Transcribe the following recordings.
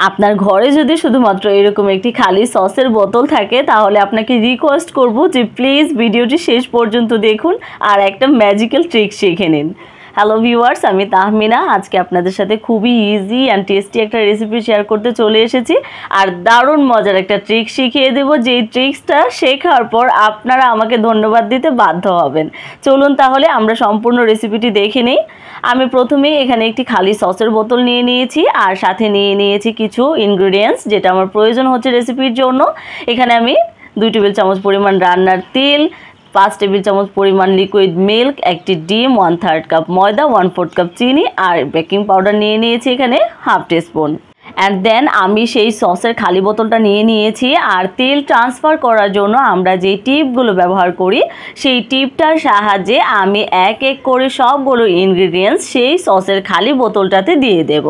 আপনার ঘরে যদি শুধুমাত্র এরকম একটি খালি সসের বোতল থাকে তাহলে আপনাকে রিকোয়েস্ট করব যে প্লিজ ভিডিওটি শেষ পর্যন্ত দেখুন আর একটা ম্যাজিক্যাল ট্রিক শিখে নিন। হ্যালো ভিউয়ার্স, আমি তাহমিনা। আজকে আপনাদের সাথে খুবই ইজি অ্যান্ড টেস্টি একটা রেসিপি শেয়ার করতে চলে এসেছি আর দারুণ মজার একটা ট্রিক শিখিয়ে দেব, যেই ট্রিক্সটা শেখার পর আপনারা আমাকে ধন্যবাদ দিতে বাধ্য হবেন। চলুন তাহলে আমরা সম্পূর্ণ রেসিপিটি দেখে নিই। আমি প্রথমেই এখানে একটি খালি সসের বোতল নিয়ে নিয়েছি আর সাথে নিয়ে নিয়েছি কিছু ইনগ্রেডিয়েন্টস যেটা আমার প্রয়োজন হচ্ছে রেসিপির জন্য। এখানে আমি 2 টেবিল চামচ পরিমাণ রান্নার তেল, 5 টেবিল চামচ পরিমাণ লিকুইড মিল্ক, একটি ডিম, 1/3 কাপ ময়দা, 1/4 কাপ চিনি আর বেকিং পাউডার নিয়ে নিয়েছি এখানে হাফ টিস্পুন। অ্যান্ড দেন আমি সেই সসের খালি বোতলটা নিয়ে নিয়েছি আর তেল ট্রান্সফার করার জন্য আমরা যে টিপগুলো ব্যবহার করি সেই টিপটার সাহায্যে আমি এক এক করে সবগুলো ইনগ্রিডিয়েন্টস সেই সসের খালি বোতলটাতে দিয়ে দেব।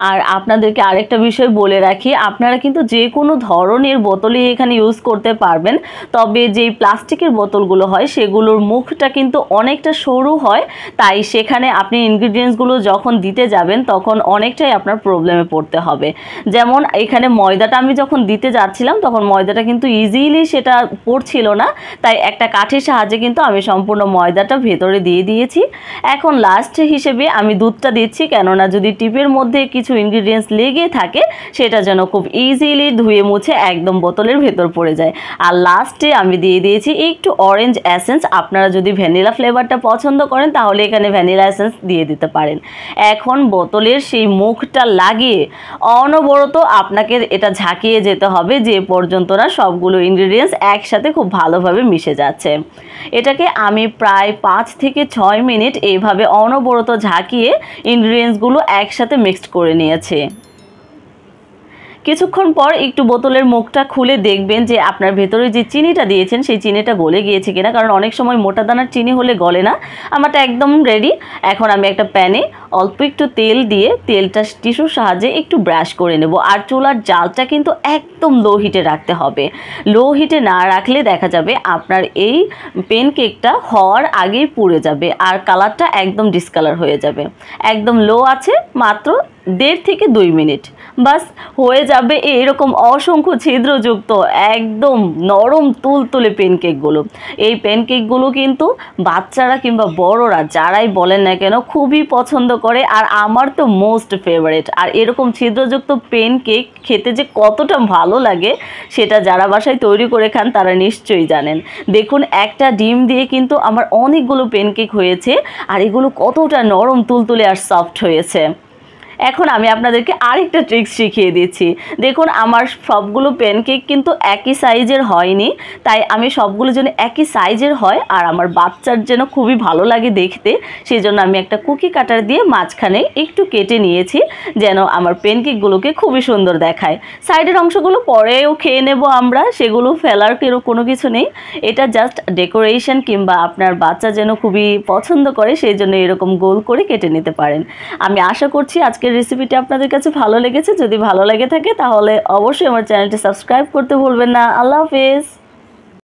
আর আপনাদেরকে আরেকটা বিষয় বলে রাখি, আপনারা কিন্তু যে কোনো ধরনের বোতলই এখানে ইউজ করতে পারবেন, তবে যেই প্লাস্টিকের বোতলগুলো হয় সেগুলোর মুখটা কিন্তু অনেকটা সরু হয়, তাই সেখানে আপনি ইনগ্রিডিয়েন্টসগুলো যখন দিতে যাবেন তখন অনেকটাই আপনার প্রবলেমে পড়তে হবে। যেমন এখানে ময়দাটা আমি যখন দিতে যাচ্ছিলাম তখন ময়দাটা কিন্তু ইজিলি সেটা পড়ছিল না, তাই একটা কাঠির সাহায্যে কিন্তু আমি সম্পূর্ণ ময়দাটা ভেতরে দিয়ে দিয়েছি। এখন লাস্ট হিসেবে আমি দুধটা দিচ্ছি, কেননা যদি টিপের মধ্যে কিছু ইনগ্রিডিয়েন্টস লেগে থাকে সেটা যেন খুব ইজিলি ধুয়ে মুছে একদম বোতলের ভেতর পড়ে যায়। আর লাস্টে আমি দিয়ে দিয়েছি একটু অরেঞ্জ এসেন্স। আপনারা যদি ভ্যানিলা ফ্লেভারটা পছন্দ করেন তাহলে এখানে ভ্যানিলা এসেন্স দিয়ে দিতে পারেন। এখন বোতলের সেই মুখটা লাগিয়ে অনবরত আপনাকে এটা ঝাঁকিয়ে যেতে হবে যে পর্যন্ত না সবগুলো ইনগ্রিডিয়েন্টস একসাথে খুব ভালোভাবে মিশে যাচ্ছে। এটাকে আমি প্রায় 5 থেকে 6 মিনিট এইভাবে অনবরত ঝাঁকিয়ে ইনগ্রিডিয়েন্টসগুলো একসাথে মিক্সড করে নিয়েছি। কিছুক্ষণ পর একটু বোতলের মুখটা খুলে দেখবেন যে আপনার ভেতরে যে চিনিটা দিয়েছেন সেই চিনিটা গলে গিয়েছে কিনা, কারণ অনেক সময় মোটা দানার চিনি হলে গলে না। আমারটা একদম রেডি। এখন আমি একটা প্যানে অল্প একটু তেল দিয়ে তেলটা টিস্যুর সাহায্যে একটু ব্রাশ করে নেব। আর চুলার জালটা কিন্তু একদম লো হিটে রাখতে হবে। লো হিটে না রাখলে দেখা যাবে আপনার এই প্যানকেকটা হওয়ার আগেই পুড়ে যাবে আর কালারটা একদম ডিসকালার হয়ে যাবে। একদম লো আছে, মাত্র 1.5 থেকে 2 মিনিট বাস হয়ে যাবে এরকম অসংখ্য ছিদ্রযুক্ত একদম নরম তুলতুলে প্যানকেকগুলো। এই প্যানকেকগুলো কিন্তু বাচ্চারা কিংবা বড়রা যারাই বলেন না কেন খুবই পছন্দ করে, আর আমার তো মোস্ট ফেভারিট। আর এরকম ছিদ্রযুক্ত প্যানকেক খেতে যে কতটা ভালো লাগে সেটা যারা বাসায় তৈরি করে খান তারা নিশ্চয়ই জানেন। দেখুন, একটা ডিম দিয়ে কিন্তু আমার অনেকগুলো প্যানকেক হয়েছে আর এগুলো কতটা নরম তুলতুলে আর সফট হয়েছে। এখন আমি আপনাদেরকে আরেকটা ট্রিক্স শিখিয়ে দিচ্ছি। দেখুন, আমার সবগুলো প্যানকেক কিন্তু একই সাইজের হয়নি, তাই আমি সবগুলো যেন একই সাইজের হয় আর আমার বাচ্চার যেন খুবই ভালো লাগে দেখতে, সেই জন্য আমি একটা কুকি কাটার দিয়ে মাঝখানে একটু কেটে নিয়েছি যেন আমার প্যানকেকগুলোকে খুবই সুন্দর দেখায়। সাইডের অংশগুলো পরেও খেয়ে নেব আমরা, সেগুলো ফেলার কোনো কিছু নেই। এটা জাস্ট ডেকোরেশন কিংবা আপনার বাচ্চা যেন খুবই পছন্দ করে সেই জন্য এরকম গোল করে কেটে নিতে পারেন। আমি আশা করছি আজকে রেসিপিটি আপনাদের কাছে ভালো লেগেছে। যদি ভালো লেগে থাকে তাহলে অবশ্যই আমার চ্যানেলটি সাবস্ক্রাইব করতে ভুলবেন না। আল্লাহ হাফেজ।